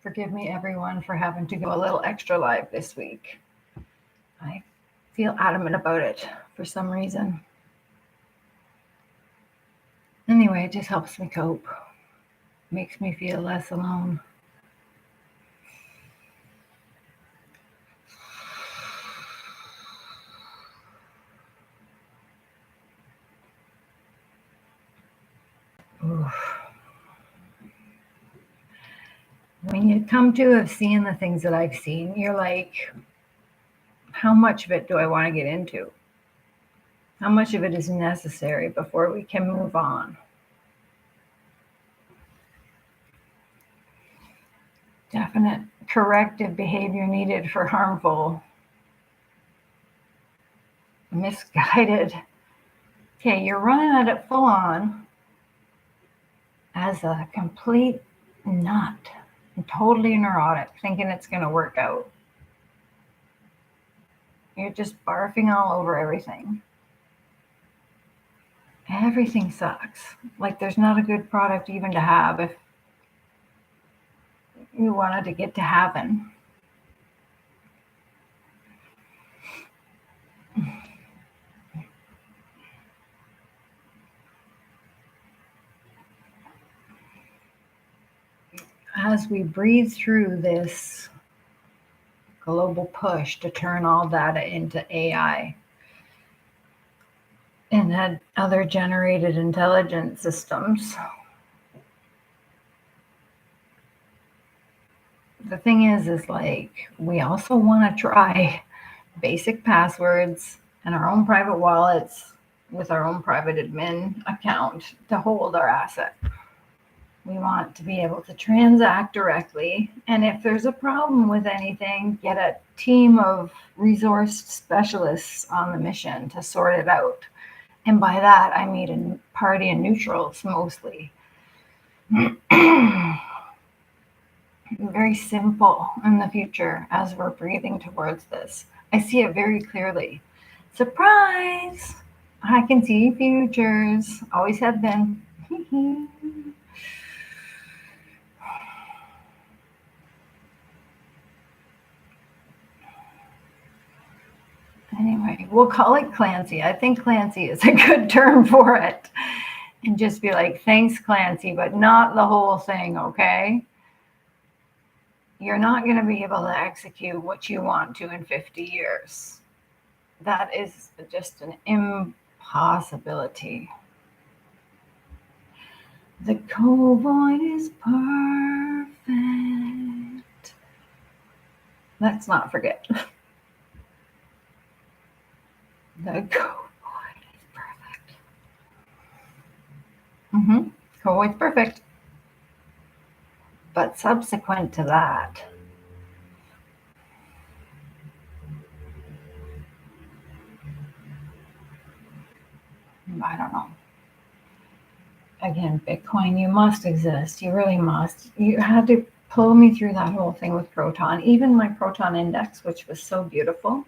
Forgive me, everyone, for having to go a little extra live this week. I feel adamant about it for some reason. Anyway, it just helps me cope. Makes me feel less alone. Oof. When you come to have seen the things that I've seen, you're like, how much of it do I want to get into? How much of it is necessary before we can move on? Definite corrective behavior needed for harmful, misguided. Okay, you're running at it full on as a complete nut and totally neurotic, thinking it's going to work out. You're just barfing all over everything. Everything sucks. Like there's not a good product even to have if you wanted to get to heaven. As we breathe through this global push to turn all data into AI and other generated intelligence systems, the thing is like, we also want to try basic passwords and our own private wallets with our own private admin account to hold our asset. We want to be able to transact directly. And if there's a problem with anything, get a team of resourced specialists on the mission to sort it out. And by that, I mean a party and neutrals mostly. Very simple in the future as we're breathing towards this. I see it very clearly. Surprise! I can see futures. Always have been. Anyway, we'll call it Clancy. I think Clancy is a good term for it. And just be like, thanks, Clancy, but not the whole thing, okay? You're not going to be able to execute what you want to in 50 years. That is just an impossibility. The co-void is perfect. Let's not forget. The co-void is perfect. Co-void's perfect. But subsequent to that, I don't know. Again, Bitcoin, you must exist. You really must. You had to pull me through that whole thing with Proton. Even my Proton index, which was so beautiful.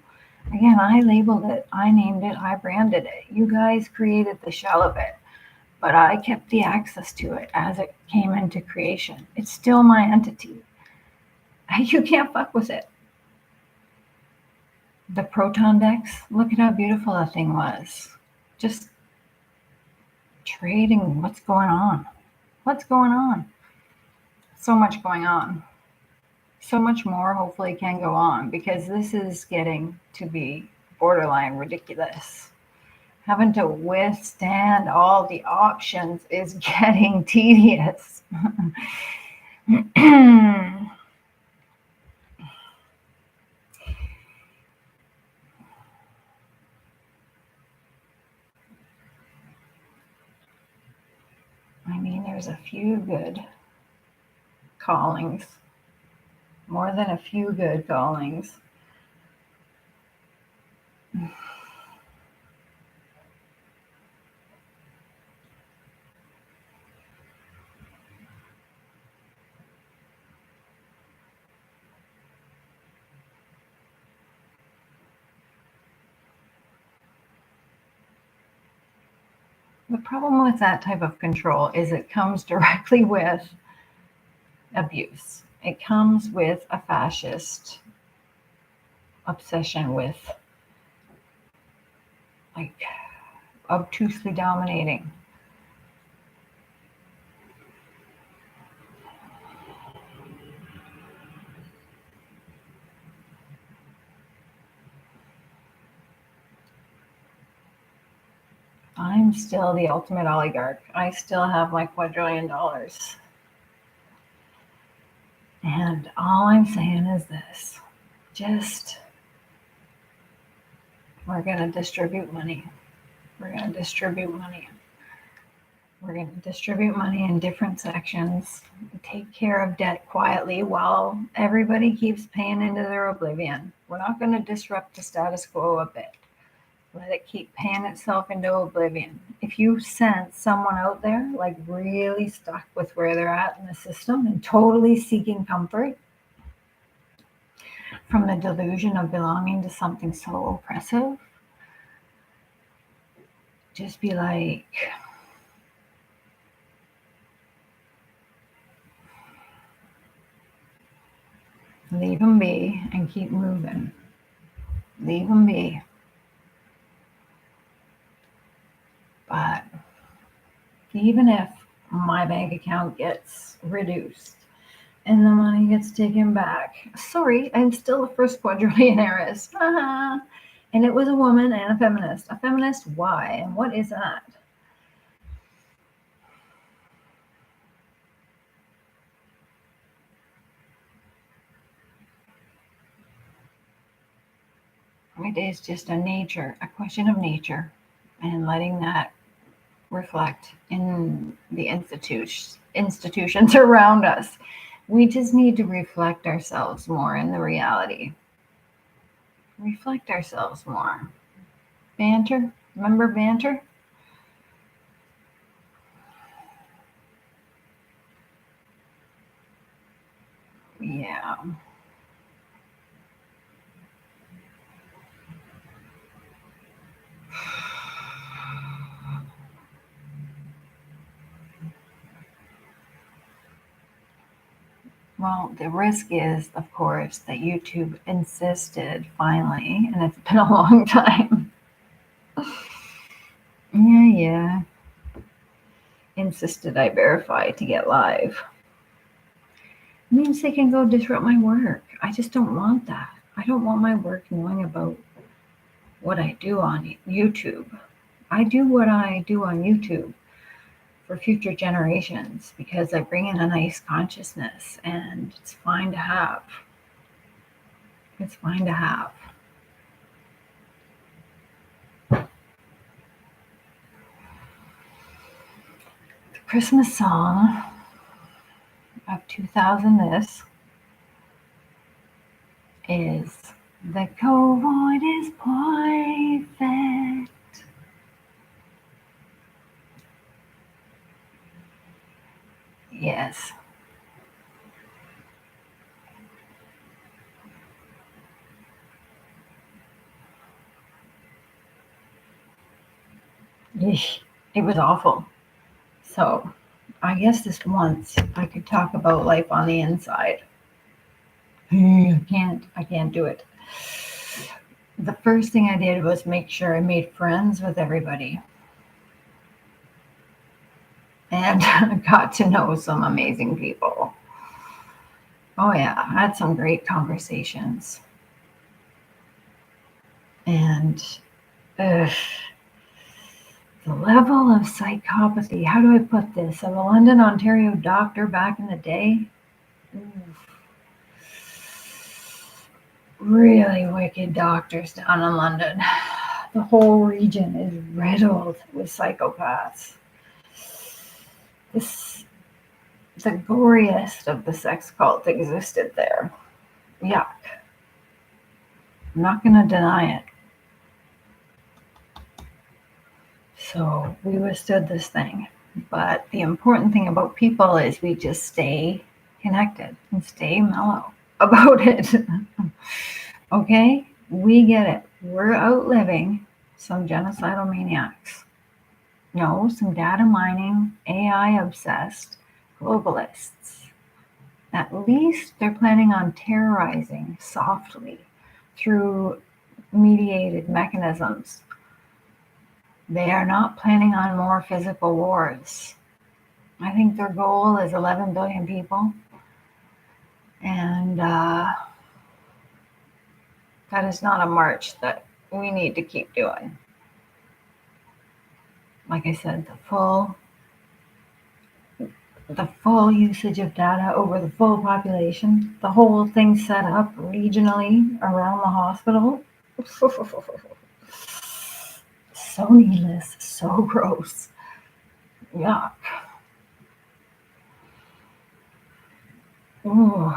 Again, I labeled it, I named it, I branded it. You guys created the shell of it, but I kept the access to it as it came into creation. It's still my entity. You can't fuck with it. The Proton Dex, look at how beautiful that thing was. Just trading what's going on. What's going on? So much going on. So much more hopefully can go on because this is getting to be borderline ridiculous. Having to withstand all the options is getting tedious. I mean, there's a few good callings. More than a few good callings. The problem with that type of control is it comes directly with abuse. It comes with a fascist obsession with, like, obtusely dominating. I'm still the ultimate oligarch. I still have my quadrillion dollars. And all I'm saying is this: we're going to distribute money. We're going to distribute money. We're going to distribute money in different sections, take care of debt quietly while everybody keeps paying into their oblivion. We're not going to disrupt the status quo a bit. Let it keep paying itself into oblivion. If you sense someone out there like really stuck with where they're at in the system and totally seeking comfort from the delusion of belonging to something so oppressive, just be like, leave them be and keep moving. Leave them be. But even if my bank account gets reduced and the money gets taken back, sorry, I'm still the first quadrillionaire. And it was a woman and a feminist. A feminist, why? And what is that? It is just a question of nature, and letting that reflect in the institutions around us. We just need to reflect ourselves more in the reality. Reflect ourselves more. Banter? Remember banter? Yeah. Well, the risk is, of course, that YouTube insisted finally, and it's been a long time. Yeah. Insisted I verify to get live. It means they can go disrupt my work. I just don't want that. I don't want my work knowing about what I do on YouTube. I do what I do on YouTube for future generations because I bring in a nice consciousness, and it's fine to have. It's fine to have. The Christmas song of 2000 this is "The Covoid is perfect." Yes. Yeesh. It was awful. So I guess this once I could talk about life on the inside. I can't do it. The first thing I did was make sure I made friends with everybody. And I got to know some amazing people. Oh yeah, I had some great conversations. And the level of psychopathy, how do I put this? Of a London, Ontario doctor back in the day. Oof. Really wicked doctors down in London. The whole region is riddled with psychopaths. The goriest of the sex cult existed there. Yuck. I'm not going to deny it. So we withstood this thing. But the important thing about people is we just stay connected and stay mellow about it. Okay? We get it. We're outliving some genocidal maniacs. No, some data mining, AI obsessed globalists. At least they're planning on terrorizing softly through mediated mechanisms. They are not planning on more physical wars. I think their goal is 11 billion people, and that is not a march that we need to keep doing. Like I said, the full usage of data over the full population, the whole thing set up regionally around the hospital. So needless, so gross. Yuck. Ooh.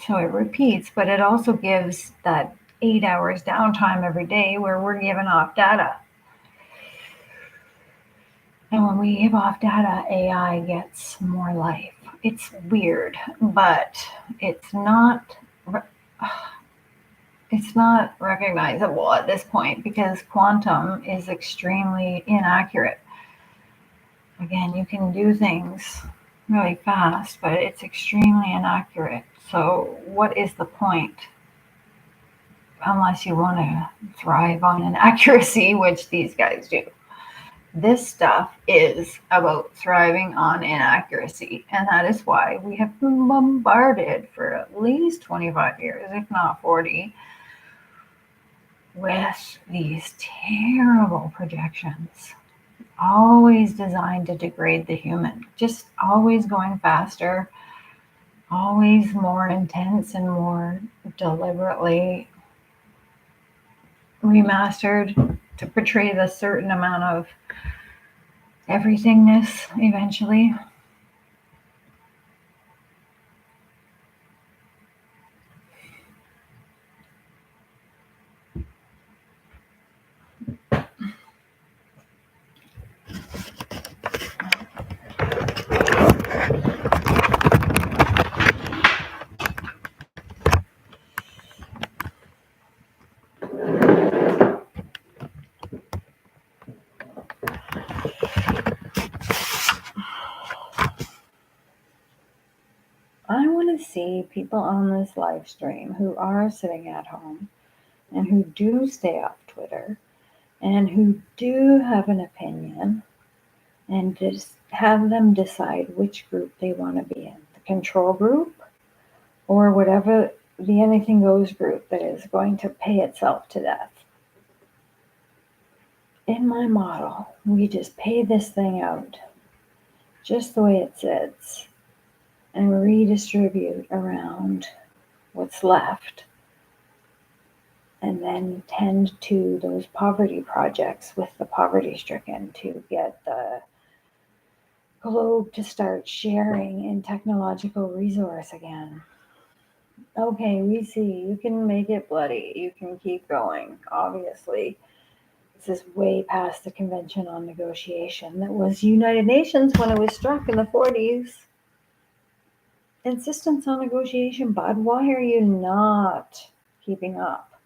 So it repeats, but it also gives that 8 hours downtime every day where we're giving off data. And when we give off data, AI gets more life. It's weird, but it's not recognizable at this point because quantum is extremely inaccurate. Again, you can do things really fast, but it's extremely inaccurate. So what is the point? Unless you want to thrive on inaccuracy, which these guys do. This stuff is about thriving on inaccuracy, and that is why we have been bombarded for at least 25 years, if not 40, with these terrible projections, always designed to degrade the human, just always going faster, always more intense and more deliberately remastered to portray the certain amount of everythingness eventually. I want to see people on this live stream who are sitting at home and who do stay off Twitter and who do have an opinion and just have them decide which group they want to be in, the control group or whatever the anything goes group that is going to pay itself to death. In my model, we just pay this thing out just the way it sits and redistribute around what's left, and then tend to those poverty projects with the poverty stricken to get the globe to start sharing in technological resource again. Okay, we see you can make it bloody, you can keep going. Obviously, this is way past the Convention on Negotiation that was United Nations when it was struck in the 40s. Insistence on negotiation, bud. Why are you not keeping up?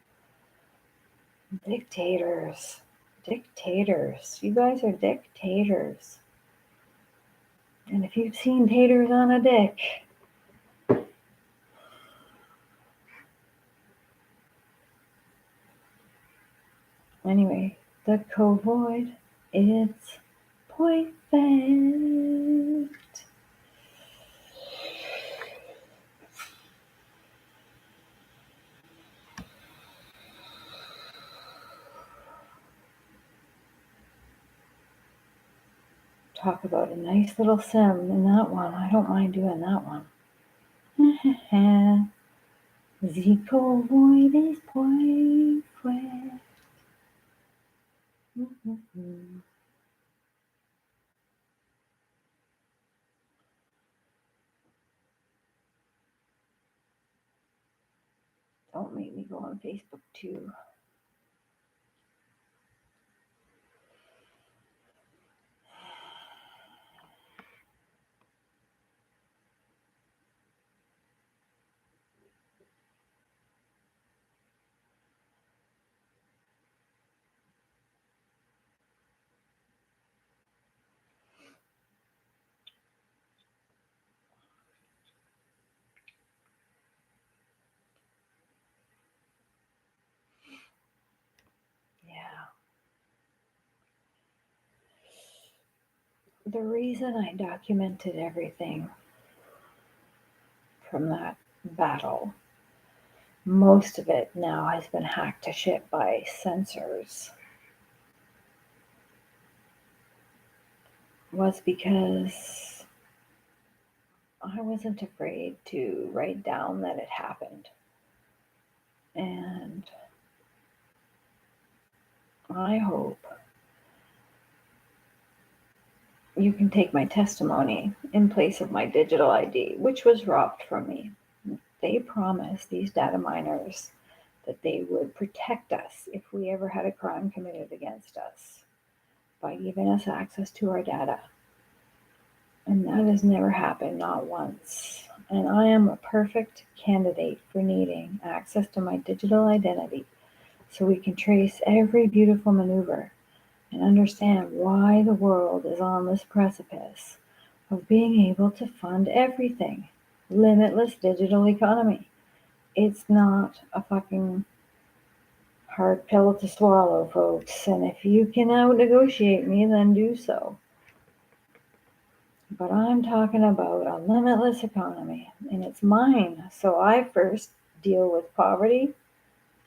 Dictators. Dictators. You guys are dictators. And if you've seen taters on a dick, anyway, the covoid, it's perfect. Talk about a nice little sim in that one. I don't mind doing that one. The covoid is perfect. Don't make me go on Facebook too. the reason I documented everything from that battle, most of it now has been hacked to shit by censors, was because I wasn't afraid to write down that it happened. And I hope you can take my testimony in place of my digital ID, which was robbed from me. They promised, these data miners, that they would protect us if we ever had a crime committed against us by giving us access to our data. And that has never happened, not once. And I am a perfect candidate for needing access to my digital identity so we can trace every beautiful maneuver and understand why the world is on this precipice of being able to fund everything. Limitless digital economy. It's not a fucking hard pill to swallow, folks. And if you can out negotiate me, then do so. But I'm talking about a limitless economy, and it's mine. So I first deal with poverty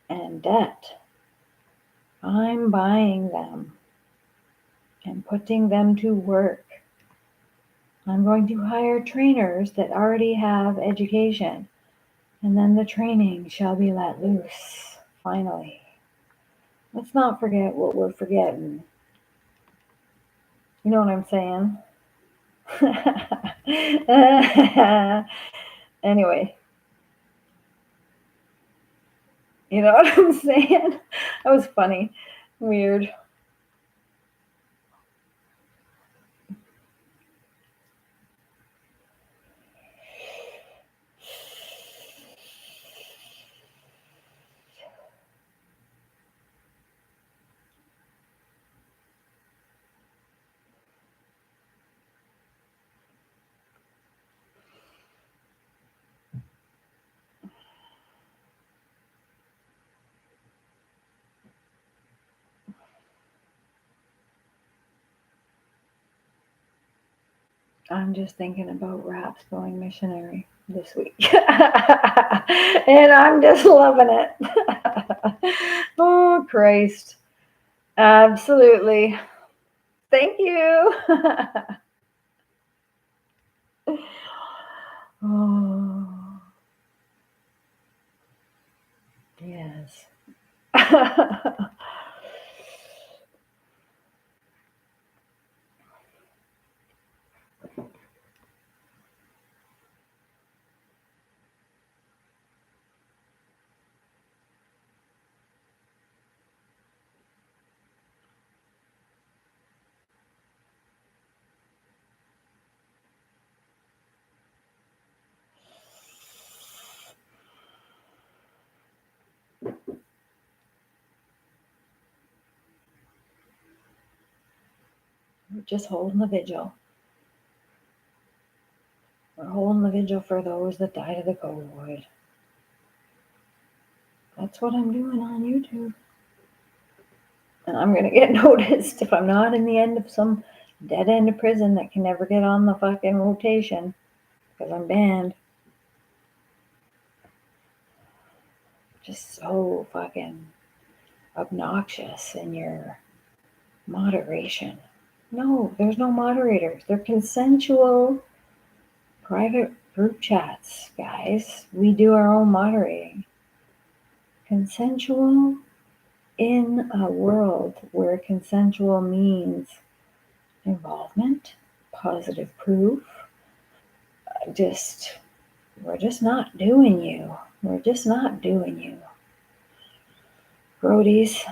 and debt. I'm buying them and putting them to work. I'm going to hire trainers that already have education, and then the training shall be let loose, finally. Let's not forget what we're forgetting. You know what I'm saying? Anyway, you know what I'm saying? That was funny. Weird. I'm just thinking about raps going missionary this week. And I'm just loving it. Oh, Christ. Absolutely. Thank you. Oh, yes. We're just holding the vigil. We're holding the vigil for those that died of the COVID. That's what I'm doing on YouTube. And I'm going to get noticed if I'm not in the end of some dead end of prison that can never get on the fucking rotation because I'm banned. Just so fucking obnoxious in your moderation. No, there's no moderators. They're consensual private group chats, guys. We do our own moderating. Consensual in a world where consensual means involvement, positive proof. We're just not doing you. We're just not doing you. Roadies.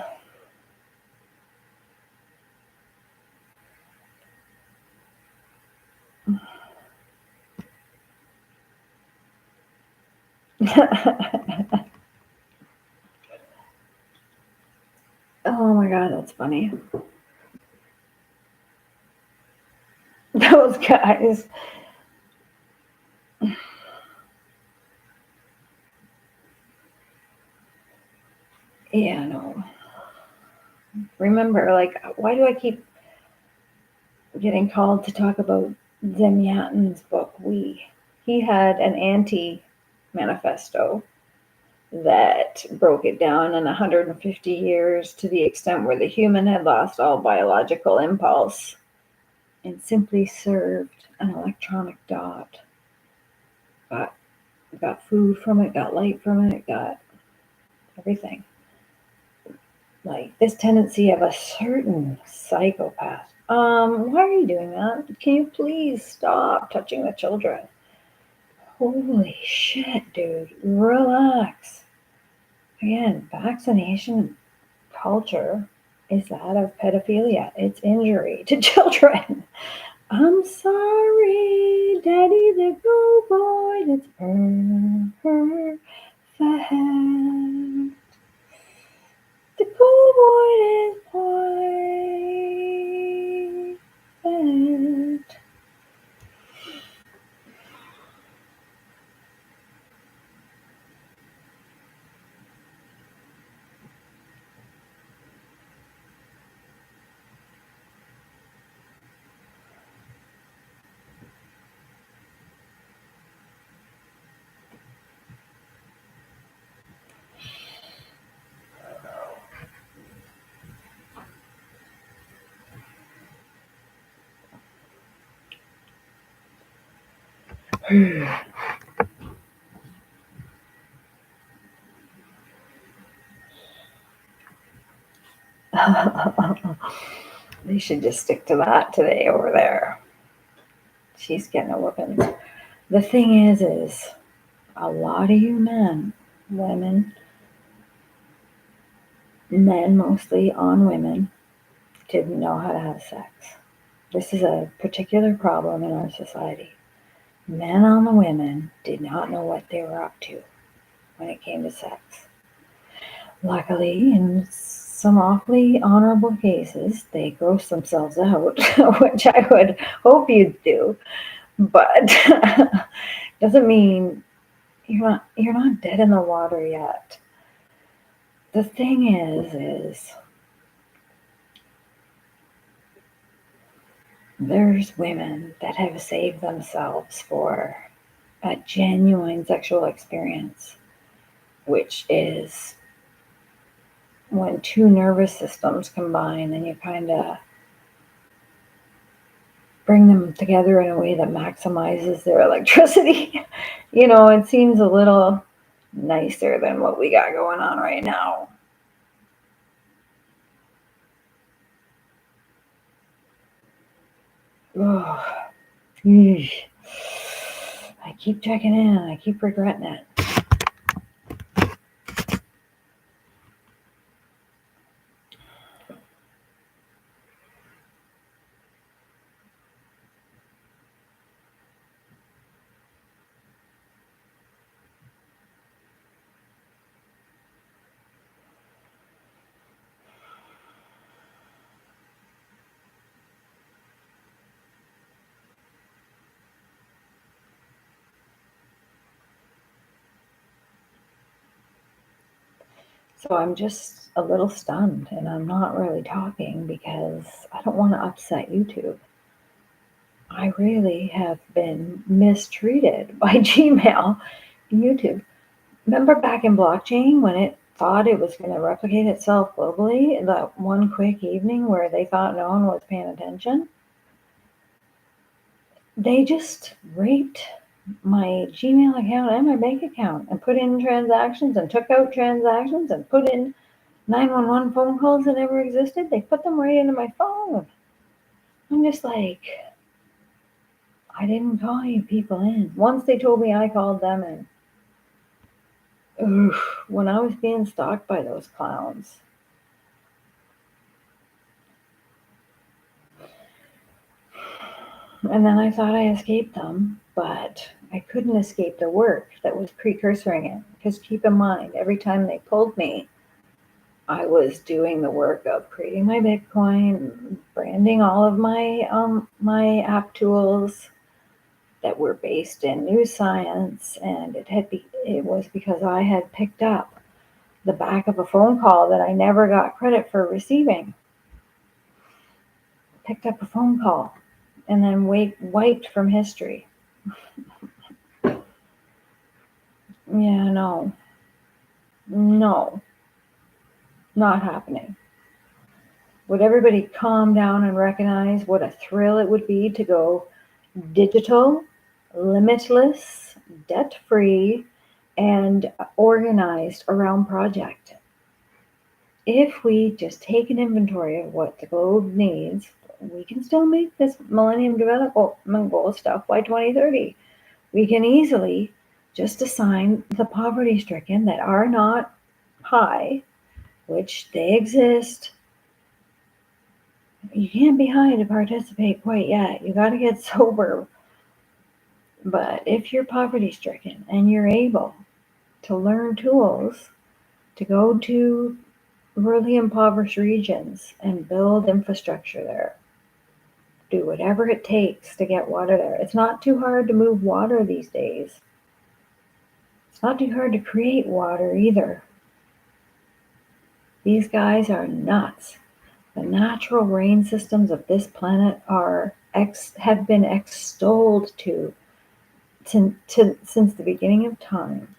Oh my god, that's funny. Those guys. Yeah, no. Remember, like, why do I keep getting called to talk about Zemyatin's book, We. He had an anti-manifesto that broke it down in 150 years to the extent where the human had lost all biological impulse and simply served an electronic dot. Got, got food from it, got light from it, got everything. Like this tendency of a certain psychopath. Why are you doing that? Can you please stop touching the children? Holy shit, dude. Relax. Again, vaccination culture is that of pedophilia. It's injury to children. I'm sorry, Daddy, the go boy that's perfect. The go boy is perfect. They should just stick to that today over there. She's getting a whooping. The thing is a lot of you men, women, men mostly on women, didn't know how to have sex. This is a particular problem in our society. Men on the women did not know what they were up to when it came to sex. Luckily, in some awfully honorable cases, they gross themselves out, which I would hope you'd do. But doesn't mean you're not dead in the water yet. The thing is there's women that have saved themselves for a genuine sexual experience, which is when two nervous systems combine and you kind of bring them together in a way that maximizes their electricity. It seems a little nicer than what we got going on right now. Oh, I keep checking in. I keep regretting it. So I'm just a little stunned and I'm not really talking because I don't want to upset YouTube. I really have been mistreated by Gmail and YouTube. Remember back in blockchain when it thought it was going to replicate itself globally, that one quick evening where they thought no one was paying attention? They just raped my Gmail account and my bank account and put in transactions and took out transactions and put in 911 phone calls that never existed. They put them right into my phone. I'm just like, I didn't call you people in. Once they told me I called them in. Oof, when I was being stalked by those clowns. And then I thought I escaped them, but I couldn't escape the work that was precursoring it. Because keep in mind, every time they pulled me, I was doing the work of creating my Bitcoin, branding all of my app tools that were based in new science, and it was because I had picked up the back of a phone call that I never got credit for receiving. Picked up a phone call and then wiped from history. Yeah, no, not happening. Would everybody calm down and recognize what a thrill it would be to go digital, limitless, debt-free, and organized around project? If we just take an inventory of what the globe needs, we can still make this Millennium Development Goal stuff by 2030. We can easily just assign the poverty stricken that are not high, which they exist. You can't be high to participate quite yet. You got to get sober. But if you're poverty stricken and you're able to learn tools to go to really impoverished regions and build infrastructure there, do whatever it takes to get water there. It's not too hard to move water these days. It's not too hard to create water either. These guys are nuts. The natural rain systems of this planet have been extolled since the beginning of time.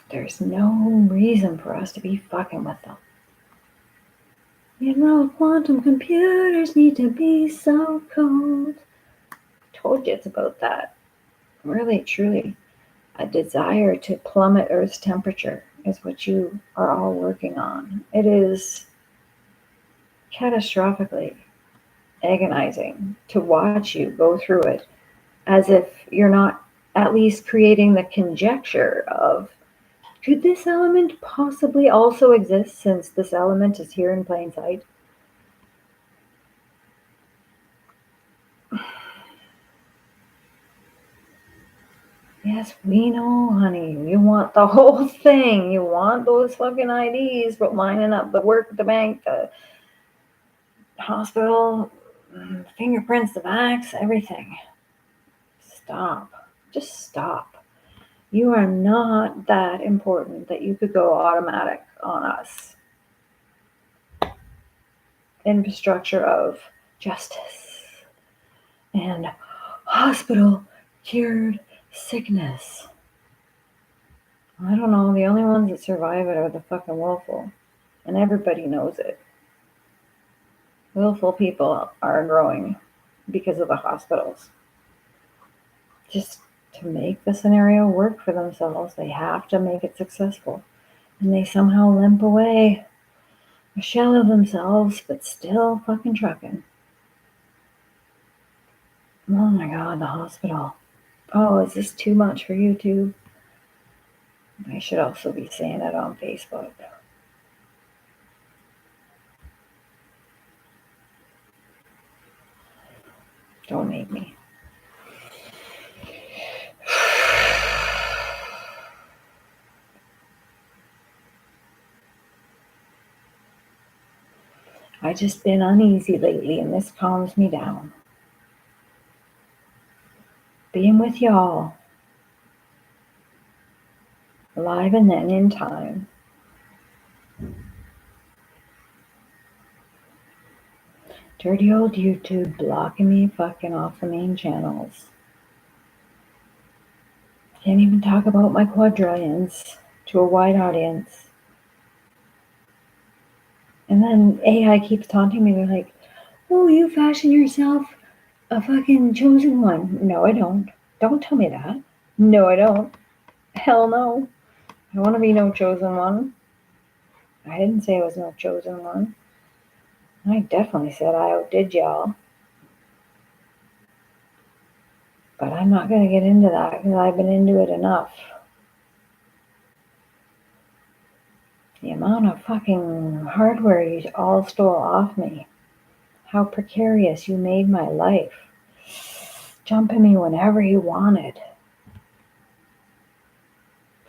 There's no reason for us to be fucking with them. Quantum computers need to be so cold. Told you it's about that. Really, truly, a desire to plummet Earth's temperature is what you are all working on. It is catastrophically agonizing to watch you go through it as if you're not at least creating the conjecture of, could this element possibly also exist since this element is here in plain sight? Yes, we know, honey. You want the whole thing. You want those fucking IDs, but lining up the work, the bank, the hospital, fingerprints, the vax, everything. Stop. Just stop. You are not that important that you could go automatic on us. Infrastructure of justice and hospital cured sickness. I don't know. The only ones that survive it are the fucking willful. And everybody knows it. Willful people are growing because of the hospitals. Just to make the scenario work for themselves, they have to make it successful. And they somehow limp away, a shell of themselves, but still fucking trucking. Oh my God, the hospital. Oh, is this too much for YouTube? I should also be saying it on Facebook. Donate me. I just been uneasy lately, and this calms me down. Being with y'all, live and then in time. Dirty old YouTube blocking me fucking off the main channels. Can't even talk about my quadrillions to a wide audience. And then AI keeps taunting me. They're like, oh, you fashion yourself a fucking chosen one. No, I don't. Don't tell me that. No, I don't. Hell no. I want to be no chosen one. I didn't say I was no chosen one. I definitely said I outdid y'all. But I'm not going to get into that because I've been into it enough. The amount of fucking hardware you all stole off me. How precarious you made my life. Jumping me whenever you wanted.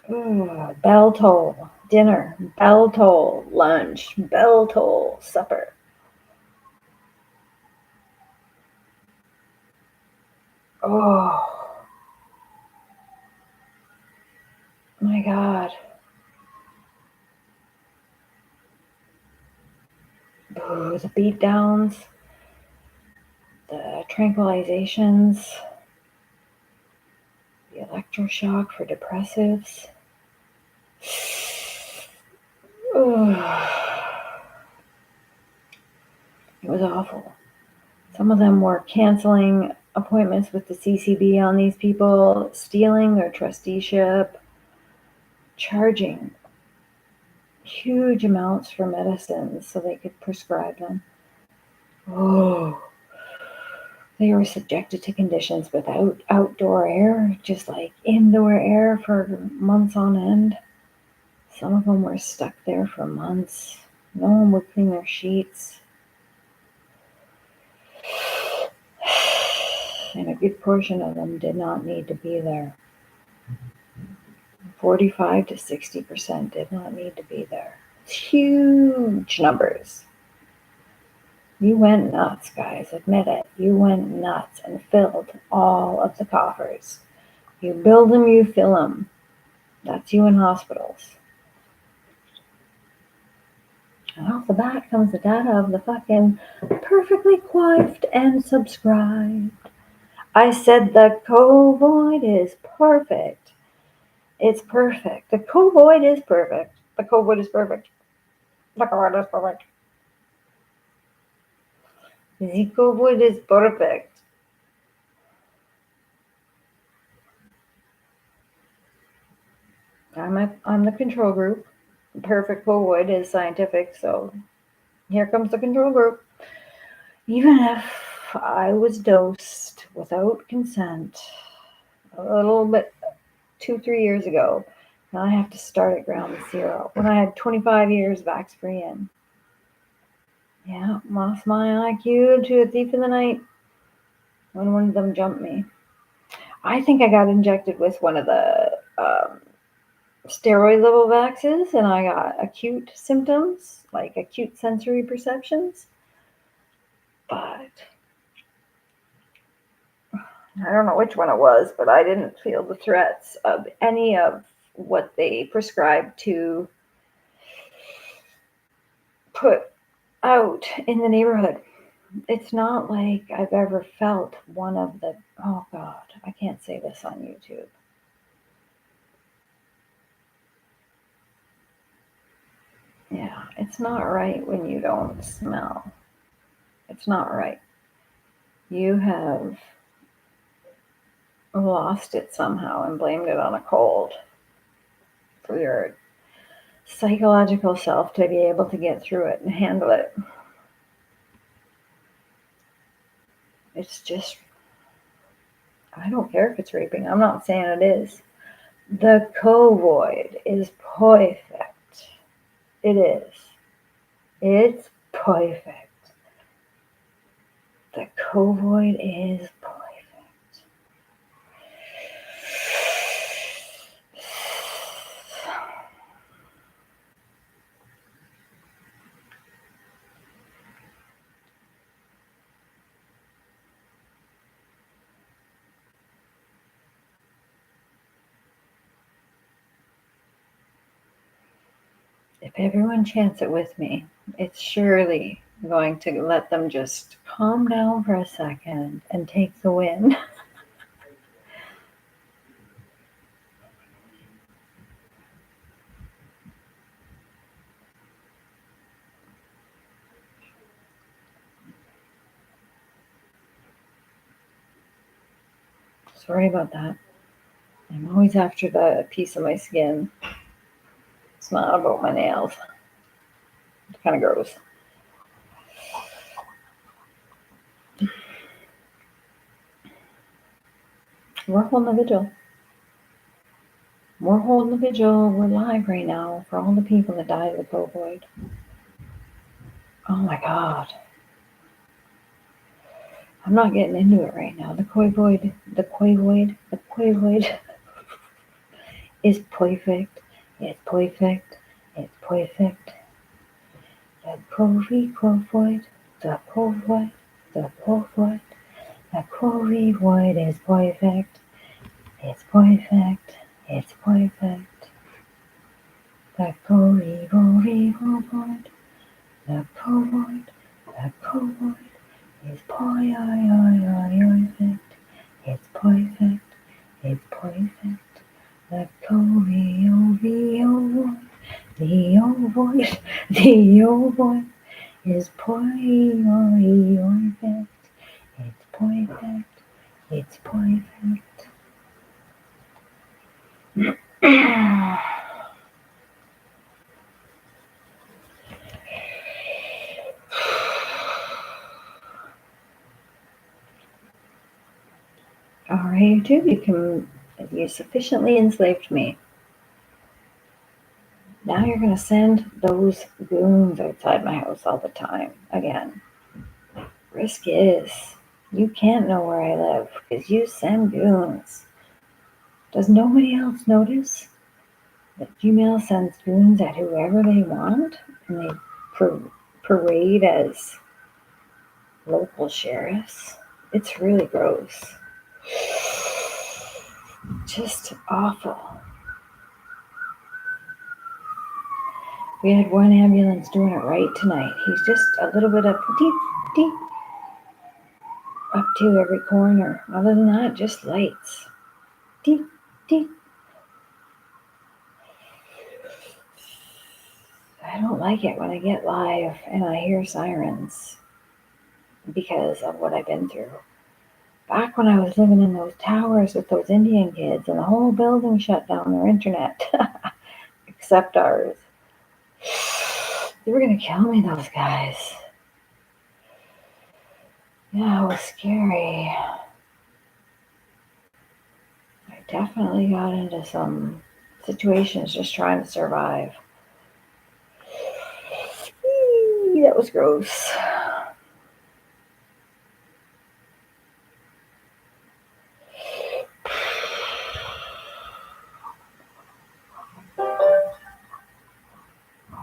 Ugh, bell toll, dinner, bell toll, lunch, bell toll, supper. Oh, my God. the beat downs, the tranquilizations, the electroshock for depressives. It was awful. Some of them were canceling appointments with the CCB on these people, stealing their trusteeship, charging huge amounts for medicines so they could prescribe them. They were subjected to conditions without outdoor air, just like indoor air for months on end. Some of them were stuck there for months. No one would clean their sheets. And a good portion of them did not need to be there. 45 to 60% did not need to be there. It's huge numbers. You went nuts, guys. Admit it. You went nuts and filled all of the coffers. You build them, you fill them. That's you in hospitals. And off the bat comes the data of the fucking perfectly coiffed and subscribed. I said the covoid is perfect. It's perfect. The covoid is perfect. The covoid is perfect. The covoid is perfect. The covoid is perfect. I'm the control group. Perfect covoid is scientific, so here comes the control group. Even if I was dosed without consent a little bit 2-3 years ago, now I have to start at ground zero when I had 25 years vax-free in. Yeah, lost my IQ to a thief in the night when one of them jumped me. I think I got injected with one of the steroid level vaxes, and I got acute symptoms, like acute sensory perceptions. But I don't know which one it was, but I didn't feel the threats of any of what they prescribed to put out in the neighborhood. It's not like I've ever felt one of the, oh God, I can't say this on YouTube. Yeah, it's not right when you don't smell. It's not right. You have lost it somehow and blamed it on a cold for your psychological self to be able to get through it and handle it. It's just, I don't care if it's raping. I'm not saying it is. The covoid is perfect. It is. It's perfect. The covoid is perfect. If everyone chants it with me, it's surely going to let them just calm down for a second and take the win. Sorry about that. I'm always after the piece of my skin. It's not about my nails. It's kind of gross. We're holding a vigil. We're holding a vigil. We're live right now for all the people that died of the covoid. Oh my God. I'm not getting into it right now. The covoid is perfect. It's perfect. It's perfect. The covoid, the covoid, the covoid, the covoid is perfect. It's perfect. It's perfect. The covoid, the covoid, The cold is perfect. It's perfect. It's perfect. The cold, the old voice, the old voice is perfect. It's perfect. It's perfect. All right, YouTube, you sufficiently enslaved me. Now you're going to send those goons outside my house all the time again. Risk is you can't know where I live because you send goons. Does nobody else notice that Gmail sends goons at whoever they want and they parade as local sheriffs? It's really gross. Just awful. We had one ambulance doing it right tonight. He's just a little bit up to every corner. Other than that, just lights. Deep. I don't like it when I get live and I hear sirens because of what I've been through. Back when I was living in those towers with those Indian kids and the whole building shut down their internet, except ours. They were going to kill me, those guys. Yeah, it was scary. I definitely got into some situations just trying to survive. That was gross.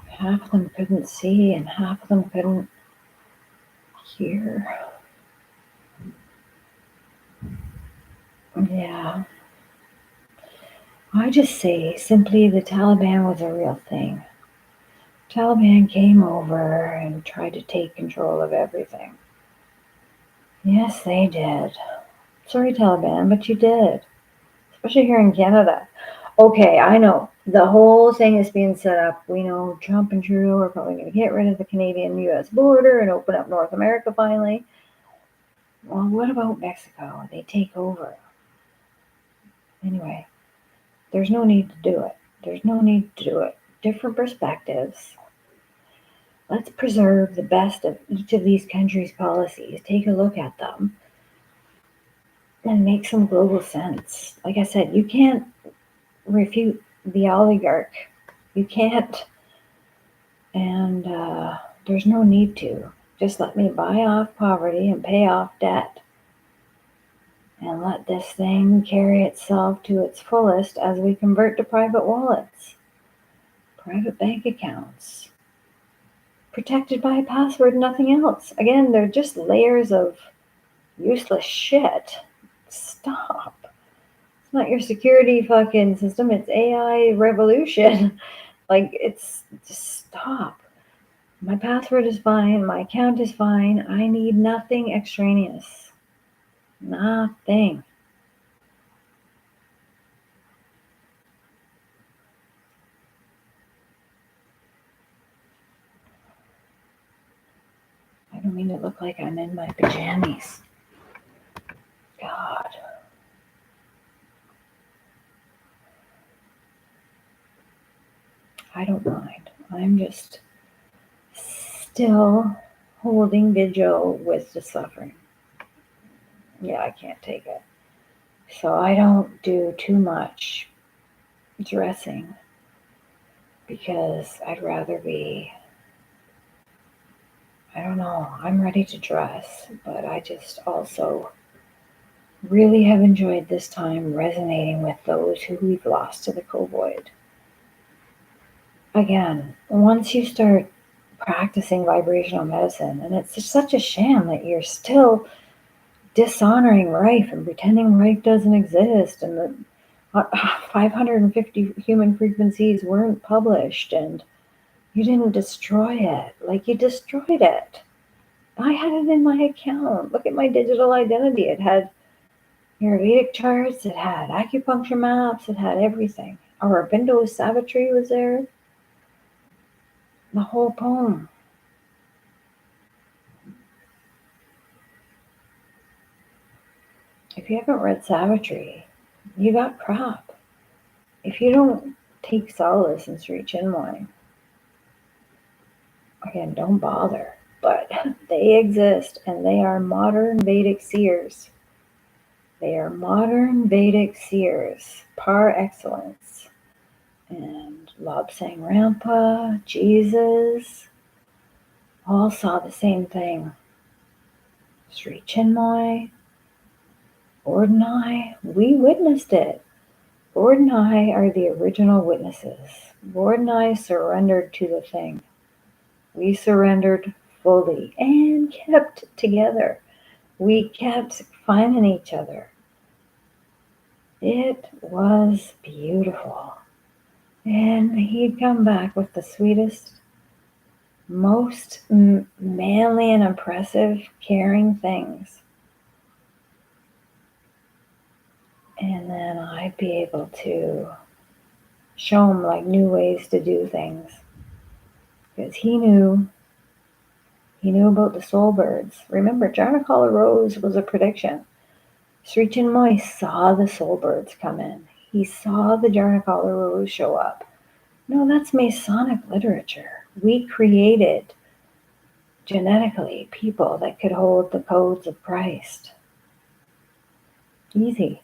Half of them couldn't see and half of them couldn't hear. Yeah. I just say simply the Taliban was a real thing. Taliban came over and tried to take control of everything. Yes, they did. Sorry, Taliban, but you did. Especially here in Canada. Okay, I know. The whole thing is being set up. We know Trump and Trudeau are probably going to get rid of the Canadian-US border and open up North America finally. Well, what about Mexico? They take over. Anyway, there's no need to do it. Different perspectives. Let's preserve the best of each of these countries' policies. Take a look at them and make some global sense. Like I said, you can't refute the oligarch. You can't. And there's no need to. Just let me buy off poverty and pay off debt. And let this thing carry itself to its fullest as we convert to private wallets, private bank accounts, protected by a password, nothing else. Again, they're just layers of useless shit. Stop. It's not your security fucking system. It's AI revolution. Like, it's just stop. My password is fine. My account is fine. I need nothing extraneous. Nothing. I don't mean to look like I'm in my pajamas. God. I don't mind. I'm just still holding vigil with the suffering. Yeah, I can't take it. So I don't do too much dressing because I'd rather be, I don't know, I'm ready to dress, but I just also really have enjoyed this time resonating with those who we've lost to the COVID. Again, once you start practicing vibrational medicine, and it's just such a sham that you're still dishonoring life and pretending life doesn't exist, and the 550 human frequencies weren't published, and you didn't destroy it. Like, you destroyed it. I had it in my account. Look at my digital identity. It had Ayurvedic charts, it had acupuncture maps, it had everything. Our Aurobindo Savitri was there. The whole poem. If you haven't read Savitri, you got crap. If you don't take solace in Sri Chinmoy, again, don't bother. But they exist and they are modern Vedic seers. They are modern Vedic seers par excellence. And Lobsang Rampa, Jesus, all saw the same thing. Sri Chinmoy, Ordnai, we witnessed it. Ordnai are the original witnesses. Ordnai surrendered to the thing. We surrendered fully and kept together. We kept finding each other. It was beautiful. And he'd come back with the sweetest, most manly and impressive, caring things. And then I'd be able to show him like new ways to do things. Because he knew about the soul birds. Remember, Jarnakala Rose was a prediction. Sri Chinmoy saw the soul birds come in. He saw the Jarnakala Rose show up. No, that's Masonic literature. We created genetically people that could hold the codes of Christ. Easy.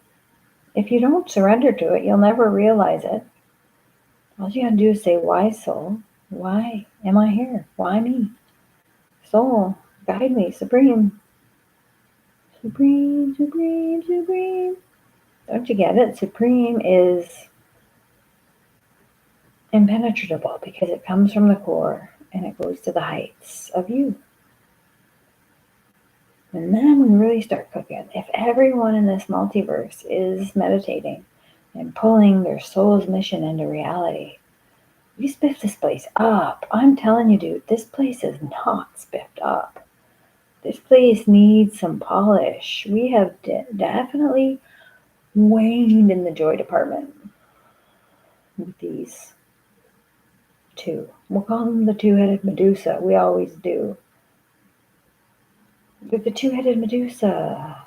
If you don't surrender to it, you'll never realize it. All you gotta do is say, why, soul? Why am I here? Why me? Soul, guide me, supreme. Supreme, supreme, supreme. Don't you get it? Supreme is impenetrable because it comes from the core and it goes to the heights of you. And then we really start cooking. If everyone in this multiverse is meditating and pulling their soul's mission into reality, you spiff this place up. I'm telling you, dude, this place is not spiffed up. This place needs some polish. We have definitely waned in the joy department with these two. We'll call them the two-headed Medusa. We always do. With the two-headed Medusa.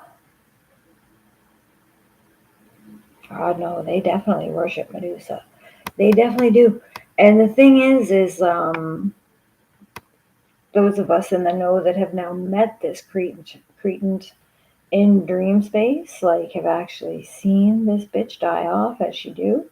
God, no, they definitely worship Medusa. They definitely do. And the thing is those of us in the know that have now met this cretin in dream space, like have actually seen this bitch die off as she do.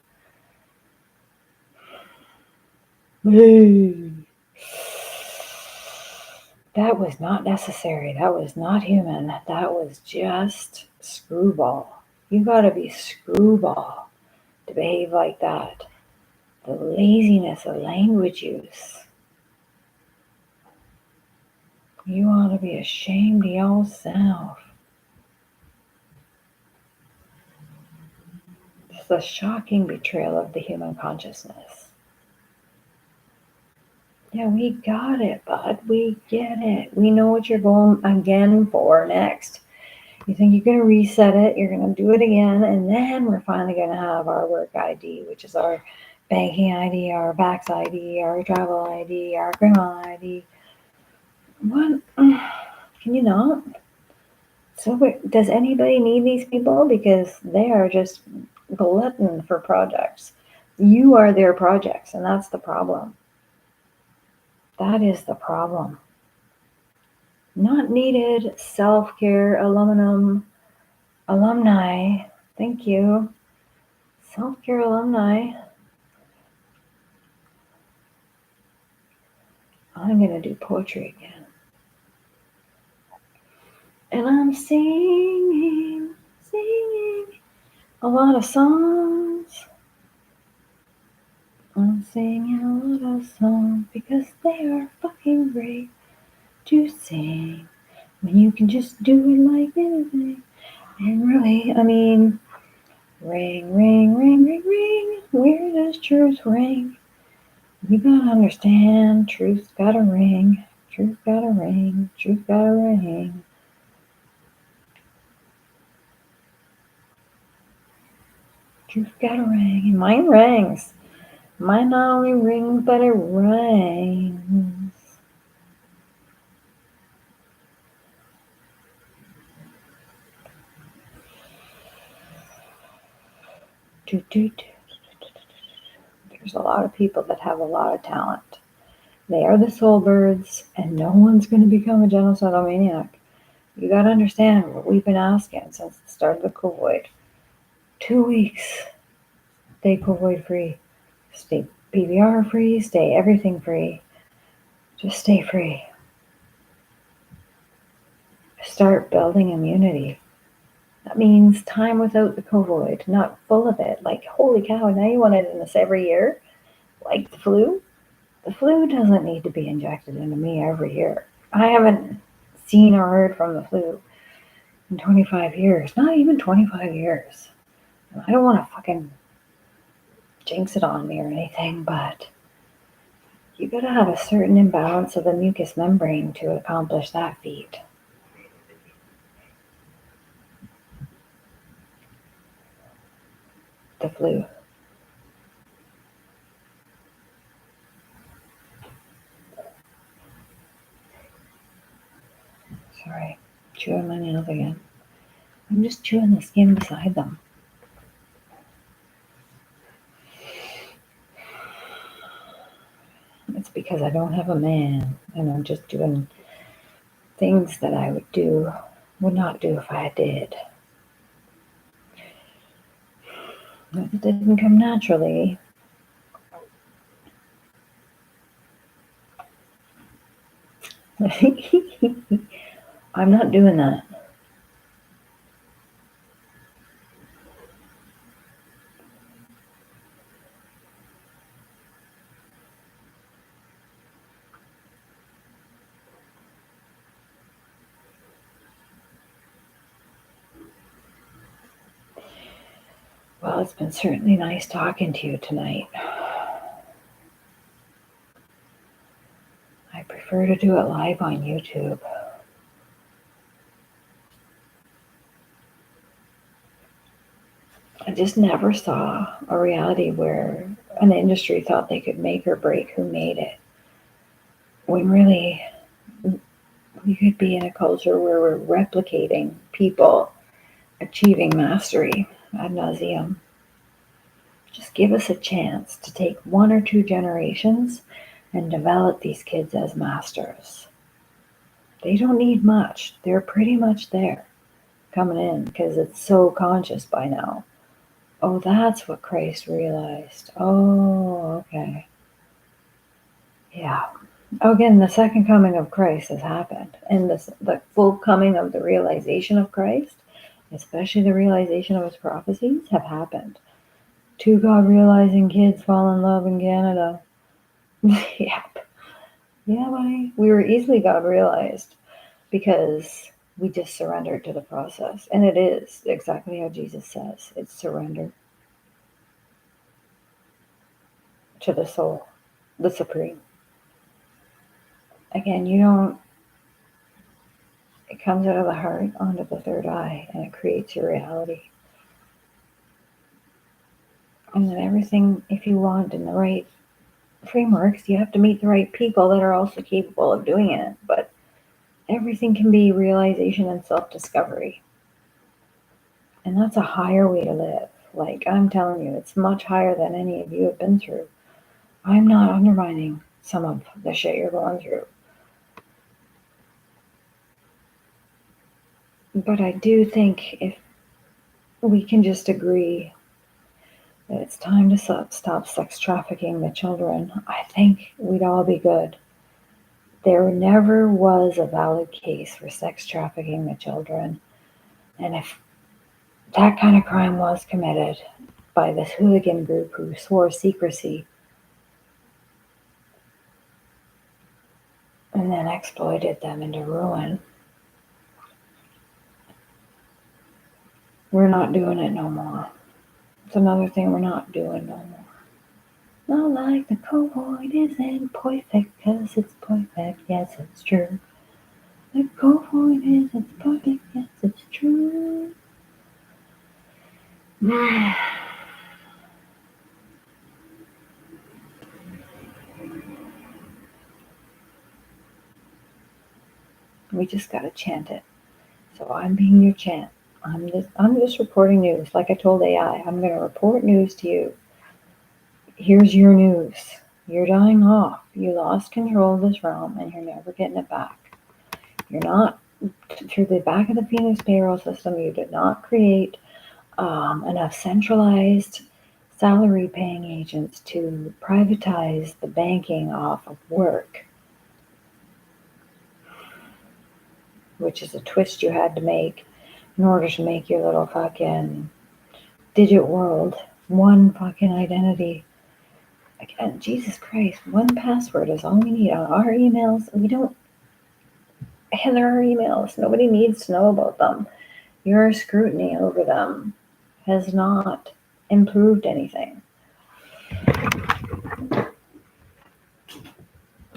That was not necessary. That was not human. That was just screwball. You gotta be screwball to behave like that. The laziness of language use. You ought to be ashamed of yourself. It's a shocking betrayal of the human consciousness. Yeah, we got it, bud. We get it. We know what you're going again for next. You think you're going to reset it, you're going to do it again, and then we're finally going to have our work ID, which is our banking ID, our Vax ID, our travel ID, our criminal ID. What? Can you not? So does anybody need these people? Because they are just glutton for projects. You are their projects, and that's the problem. That is the problem. Not needed. Self-care alumni. Thank you. Self-care alumni. I'm going to do poetry again. And I'm singing a lot of songs. I'm singing a lot of songs because they are fucking great to sing. When you can just do it like anything. And really, I mean, ring, ring, ring, ring, ring. Where does truth ring? You gotta understand, truth's gotta ring. Truth gotta ring. Truth gotta ring. Truth gotta ring. And mine rings. Mine not only rings, but it rings. There's a lot of people that have a lot of talent. They are the soul birds, and no one's going to become a genocidal maniac. You got to understand what we've been asking since the start of the COVID. 2 weeks, stay COVID free, stay PVR free, stay everything free. Just stay free. Start building immunity. That means time without the COVID, not full of it. Like, holy cow, now you want it in this every year? Like the flu? The flu doesn't need to be injected into me every year. I haven't seen or heard from the flu in 25 years. Not even 25 years. I don't want to fucking jinx it on me or anything, but you gotta have a certain imbalance of the mucous membrane to accomplish that feat. The flu. Sorry, chewing my nails again. I'm just chewing the skin beside them. It's because I don't have a man, and I'm just doing things that I would not do if I did. It didn't come naturally. I'm not doing that. Well, it's been certainly nice talking to you tonight. I prefer to do it live on YouTube. I just never saw a reality where an industry thought they could make or break who made it. When really, we could be in a culture where we're replicating people achieving mastery ad nauseum. Just give us a chance to take 1 or 2 generations and develop these kids as masters. They don't need much. They're pretty much there coming in because it's so conscious by now. Oh, that's what Christ realized. Oh, okay. Yeah. Again, the second coming of Christ has happened. And the full coming of the realization of Christ, especially the realization of his prophecies, have happened. 2 God realizing kids fall in love in Canada. Yep. Yeah, buddy. We were easily God realized because we just surrendered to the process. And it is exactly how Jesus says. It's surrender to the soul, the supreme. Again, it comes out of the heart onto the third eye and it creates your reality. And then everything, if you want in the right frameworks, you have to meet the right people that are also capable of doing it. But everything can be realization and self-discovery. And that's a higher way to live. Like, I'm telling you, it's much higher than any of you have been through. I'm not undermining some of the shit you're going through. But I do think if we can just agree that it's time to stop sex trafficking the children, I think we'd all be good. There never was a valid case for sex trafficking the children. And if that kind of crime was committed by this hooligan group who swore secrecy and then exploited them into ruin, we're not doing it no more. It's another thing we're not doing no more. Not like the covoid isn't perfect, 'cause it's perfect, yes, it's true. The covoid isn't perfect, yes, it's true. We just gotta chant it. So I'm being your chant. I'm just reporting news. Like I told AI, I'm gonna report news to you. Here's your news. You're dying off. You lost control of this realm and you're never getting it back. You're not through the back of the Phoenix payroll system. You did not create enough centralized salary paying agents to privatize the banking off of work, which is a twist you had to make in order to make your little fucking digit world one fucking identity. Again, Jesus Christ, one password is all we need on our emails. We don't, and there are emails. Nobody needs to know about them. Your scrutiny over them has not improved anything.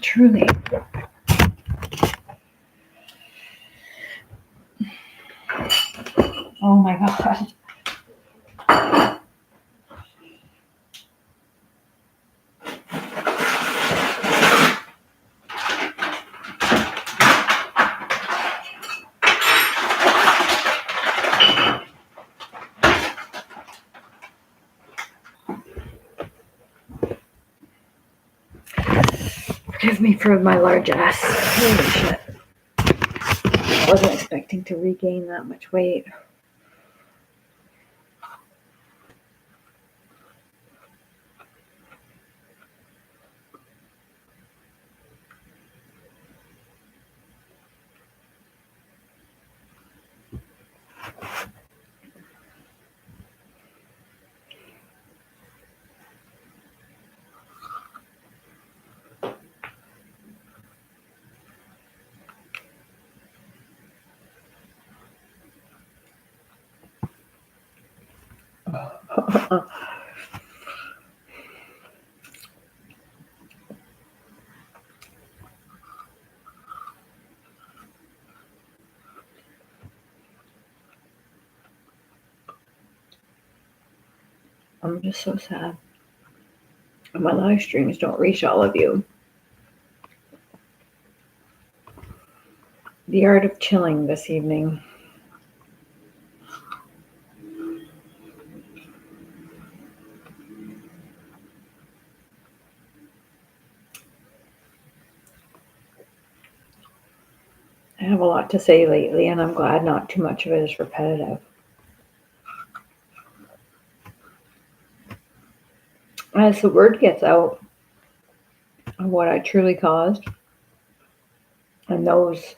Truly. Oh my God. Forgive me for my large ass. Holy shit. I wasn't expecting to regain that much weight. I'm just so sad. My live streams don't reach all of you. The art of chilling this evening. I have a lot to say lately, and I'm glad not too much of it is repetitive. As the word gets out of what I truly caused, and those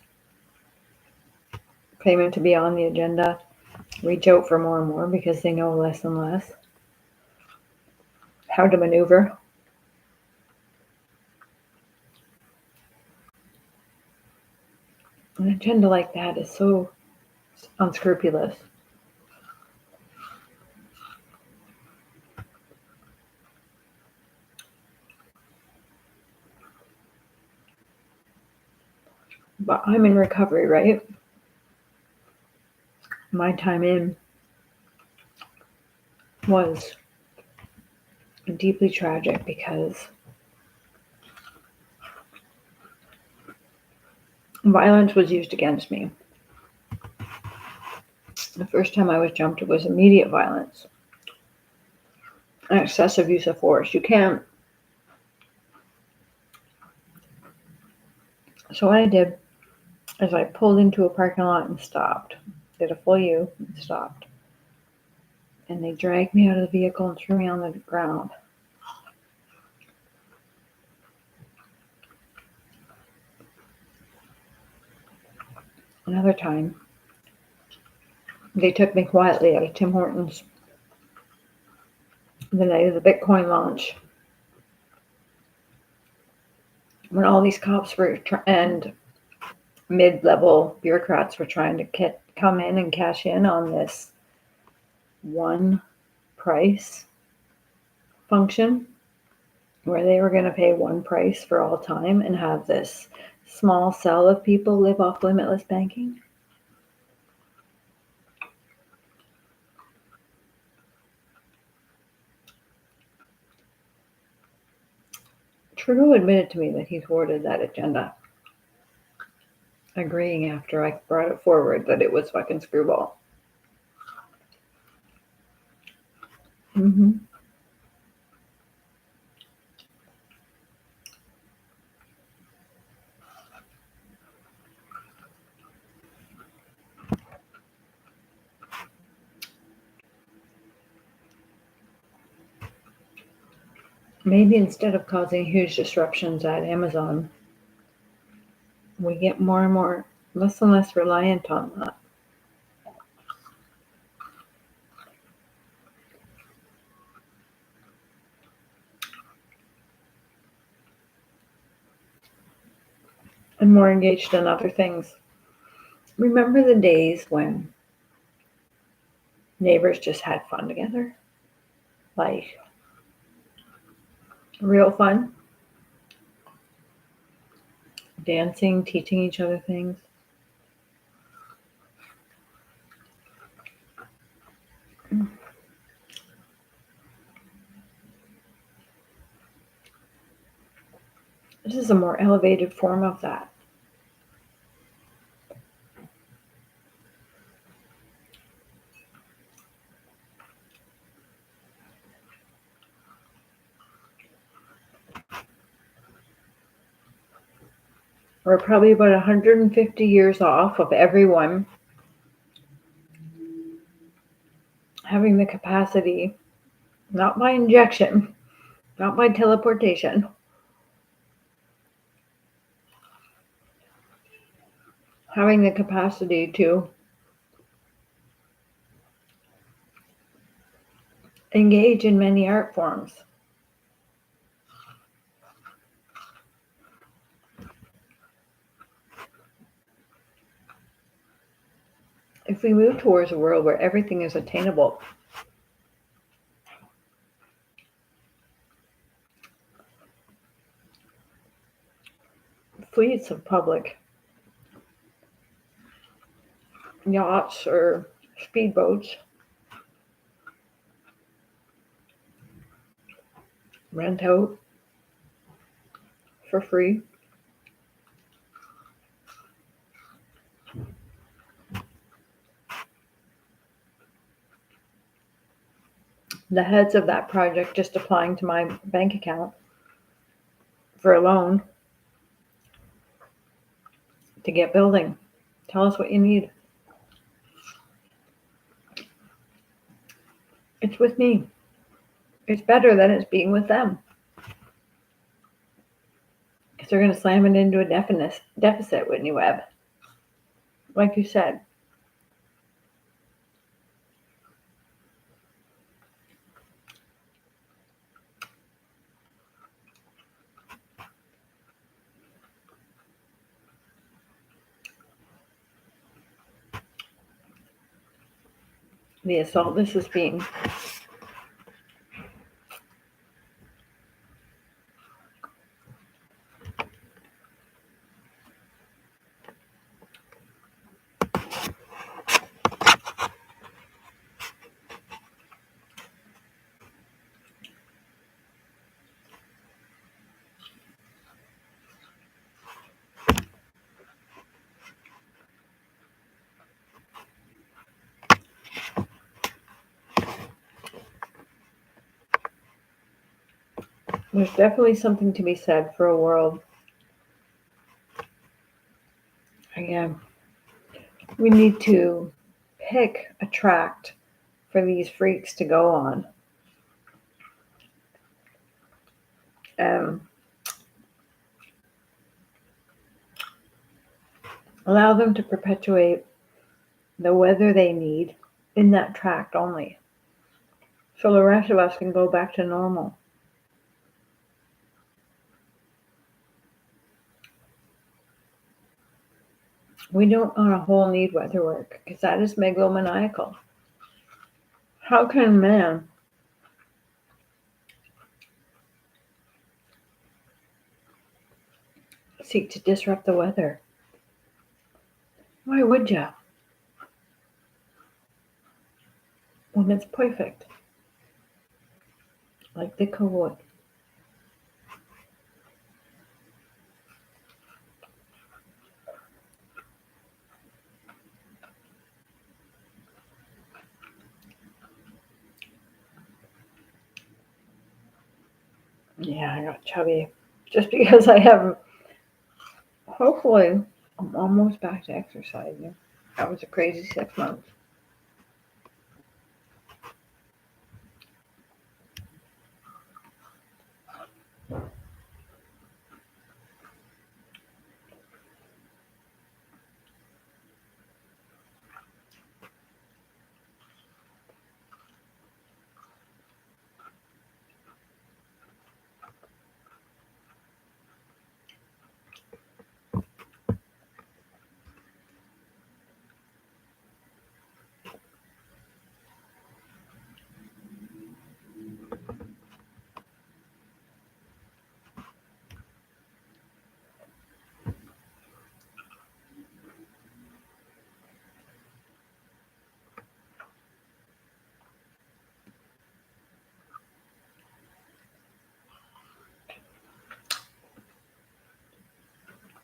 claiming to be on the agenda reach out for more and more because they know less and less how to maneuver. An agenda like that is so unscrupulous. But I'm in recovery, right? My time in was deeply tragic because violence was used against me. The first time I was jumped, it was immediate violence and excessive use of force. You can't. So what I did is I pulled into a parking lot and stopped. Did a full U and stopped. And they dragged me out of the vehicle and threw me on the ground. Another time, they took me quietly out of Tim Hortons the night of the Bitcoin launch, when all these cops were and mid-level bureaucrats were trying to come in and cash in on this one price function. where they were going to pay one price for all time and have this small cell of people live off limitless banking. Trudeau admitted to me that he thwarted that agenda, agreeing after I brought it forward that it was fucking screwball. Mm-hmm. Maybe instead of causing huge disruptions at Amazon, we get more and more, less and less reliant on that. And more engaged in other things. Remember the days when neighbors just had fun together? Like, real fun? Dancing, teaching each other things. This is a more elevated form of that. We're probably about 150 years off of everyone having the capacity, not by injection, not by teleportation, having the capacity to engage in many art forms. If we move towards a world where everything is attainable, fleets of public yachts or speedboats, rent out for free. The heads of that project just applying to my bank account for a loan to get building. Tell us what you need. It's with me. It's better than it's being with them. Because they're going to slam it into a deficit, Whitney Webb. Like you said. The assault this is being. There's definitely something to be said for a world. Again, we need to pick a tract for these freaks to go on. Allow them to perpetuate the weather they need in that tract only. So the rest of us can go back to normal. We don't on a whole need weather work because that is megalomaniacal. How can man seek to disrupt the weather. Why would you? When it's perfect. Like the code. Yeah, I got chubby. Just because I have, hopefully, I'm almost back to exercising. That was a crazy 6 months.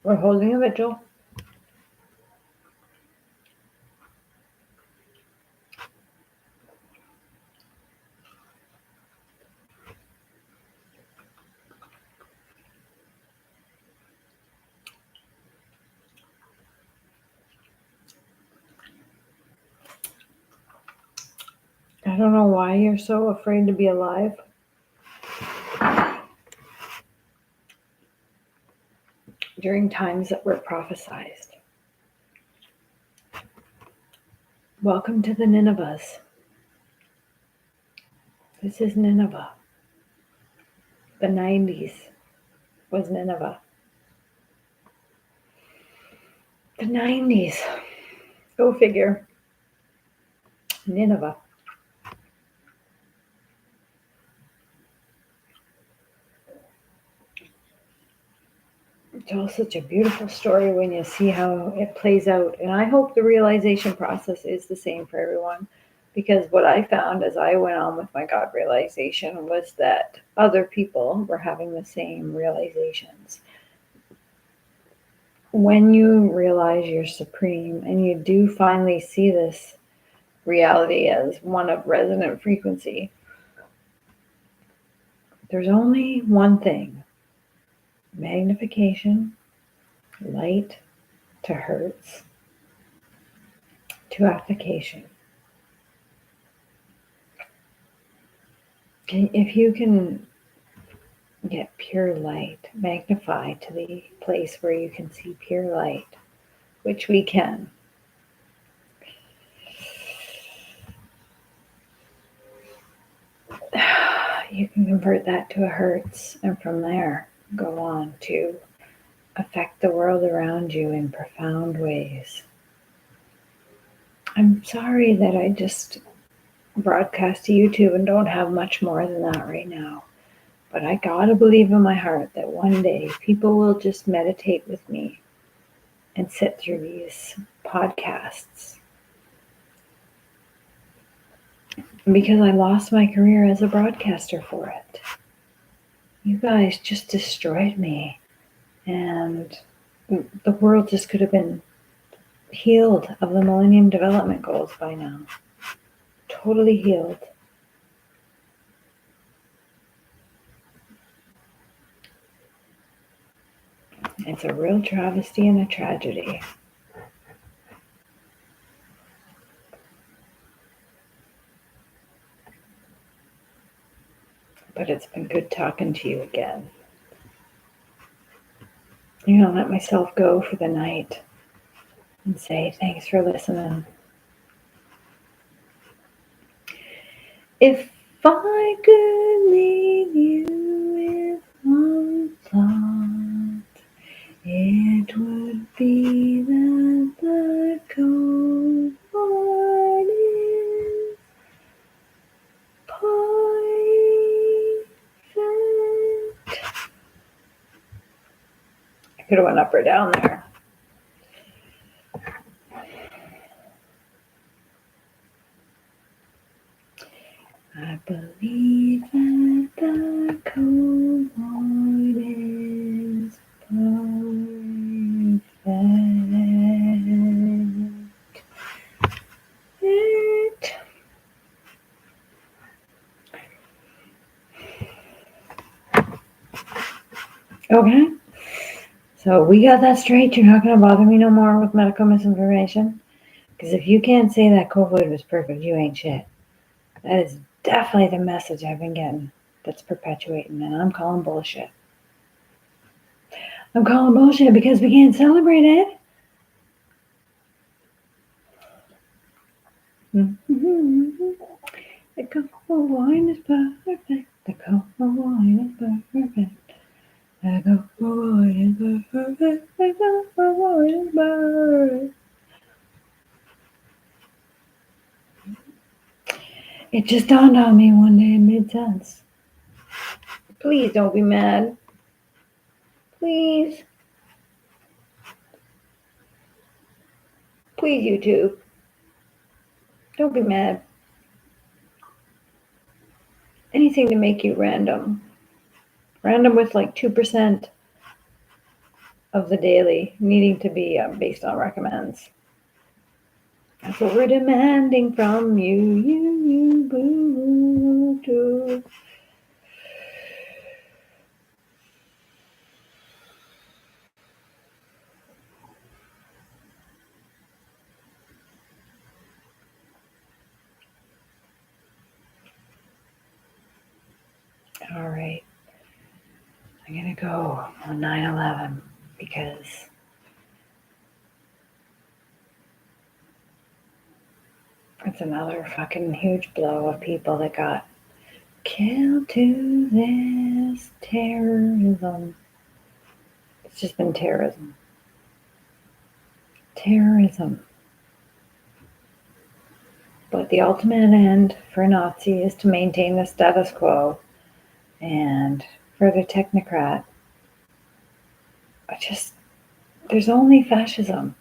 We're holding a vigil. I don't know why you're so afraid to be alive. During times that were prophesized. Welcome to the Ninevehs. This is Nineveh. The 90s was Nineveh. The 90s. Go figure. Nineveh. It's all such a beautiful story when you see how it plays out. And I hope the realization process is the same for everyone. Because what I found as I went on with my God realization was that other people were having the same realizations. When you realize you're supreme and you do finally see this reality as one of resonant frequency, there's only one thing: magnification, light to hertz to application. If you can get pure light, magnify to the place where you can see pure light, which we can. You can convert that to a hertz, and from there go on to affect the world around you in profound ways. I'm sorry that I just broadcast to YouTube and don't have much more than that right now. But I gotta believe in my heart that one day people will just meditate with me and sit through these podcasts. Because I lost my career as a broadcaster for it. You guys just destroyed me. And the world just could have been healed of the Millennium Development Goals by now. Totally healed. It's a real travesty and a tragedy. But it's been good talking to you again. I'm gonna let myself go for the night and say thanks for listening. If I could leave you with one thought, it would be that the cold heart is perfect. Could have went up or down there. I believe that the cold is perfect. Okay. So we got that straight. You're not going to bother me no more with medical misinformation. Because if you can't say that COVID was perfect, you ain't shit. That is definitely the message I've been getting that's perpetuating, and I'm calling bullshit. I'm calling bullshit because we can't celebrate it. The cold wine is perfect. The cold wine is perfect. The cold wine is perfect. The cold wine is perfect. It just dawned on me one day. It made sense. Please don't be mad. Please. Please, YouTube. Don't be mad. Anything to make you random. Random with like 2% of the daily needing to be based on recommends. That's what we're demanding from you, boo, too. All right. I'm going to go on 9/11 because it's another fucking huge blow of people that got killed to this terrorism. It's just been terrorism. Terrorism. But the ultimate end for a Nazi is to maintain the status quo. And for the technocrat, there's only fascism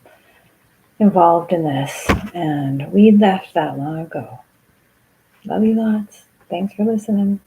involved in this. And we left that long ago. Love you lots. Thanks for listening.